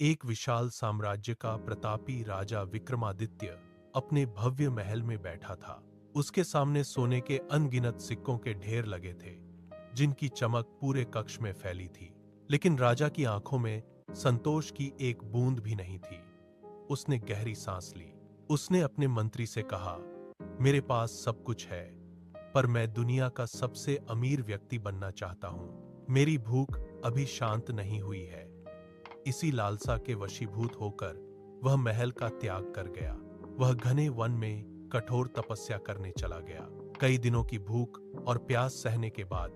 एक विशाल साम्राज्य का प्रतापी राजा विक्रमादित्य अपने भव्य महल में बैठा था। उसके सामने सोने के अनगिनत सिक्कों के ढेर लगे थे, जिनकी चमक पूरे कक्ष में फैली थी। लेकिन राजा की आंखों में संतोष की एक बूंद भी नहीं थी। उसने गहरी सांस ली। उसने अपने मंत्री से कहा, मेरे पास सब कुछ है, पर मैं दुनिया का सबसे अमीर व्यक्ति बनना चाहता हूं। मेरी भूख अभी शांत नहीं हुई है। इसी लालसा के वशीभूत होकर वह महल का त्याग कर गया। वह घने वन में कठोर तपस्या करने चला गया। कई दिनों की भूख और प्यास सहने के बाद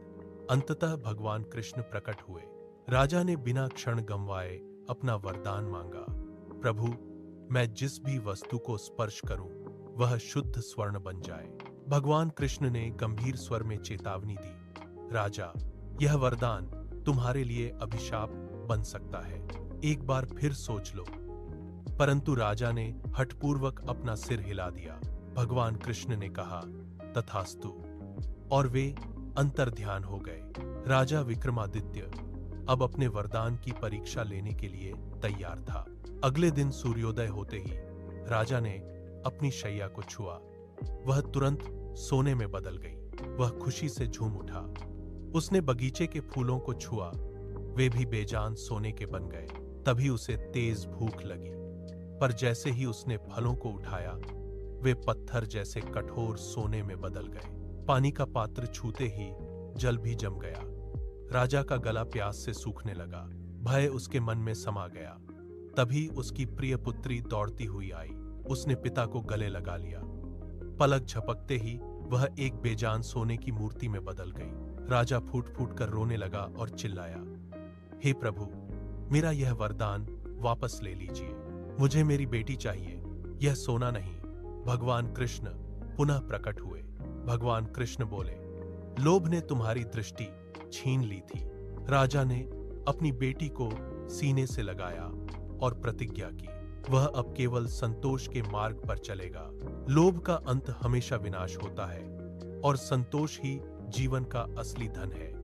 अंततः भगवान कृष्ण प्रकट हुए। राजा ने बिना क्षण गंवाए अपना वरदान मांगा, प्रभु, मैं जिस भी वस्तु को स्पर्श करूं वह शुद्ध स्वर्ण बन जाए। भगवान कृष्ण ने गंभीर स्वर में चेतावनी दी, राजा, यह वरदान तुम्हारे लिए अभिशाप बन सकता है। एक बार फिर सोच लो। परंतु राजा ने हठपूर्वक अपना सिर हिला दिया। भगवान कृष्ण ने कहा, तथास्तु, और वे अंतर्ध्यान हो गए। राजा विक्रमादित्य अब अपने वरदान की परीक्षा लेने के लिए तैयार था। अगले दिन सूर्योदय होते ही राजा ने अपनी शैया को छुआ। वह तुरंत सोने में बदल गई। वह खुशी से झूम उठा। उसने बगीचे के फूलों को छुआ, वे भी बेजान सोने के बन गए। तभी उसे तेज भूख लगी, पर जैसे ही उसने फलों को उठाया, वे पत्थर जैसे कठोर सोने में बदल गए। पानी का पात्र छूते ही जल भी जम गया। राजा का गला प्यास से सूखने लगा। भय उसके मन में समा गया। तभी उसकी प्रिय पुत्री दौड़ती हुई आई। उसने पिता को गले लगा लिया। पलक झपकते ही वह एक बेजान सोने की मूर्ति में बदल गई। राजा फूट फूट कर रोने लगा और चिल्लाया, हे प्रभु, मेरा यह वरदान वापस ले लीजिए। मुझे मेरी बेटी चाहिए, यह सोना नहीं। भगवान कृष्ण पुनः प्रकट हुए। भगवान कृष्ण बोले, लोभ ने तुम्हारी दृष्टि छीन ली थी। राजा ने अपनी बेटी को सीने से लगाया और प्रतिज्ञा की, वह अब केवल संतोष के मार्ग पर चलेगा। लोभ का अंत हमेशा विनाश होता है और संतोष ही जीवन का असली धन है।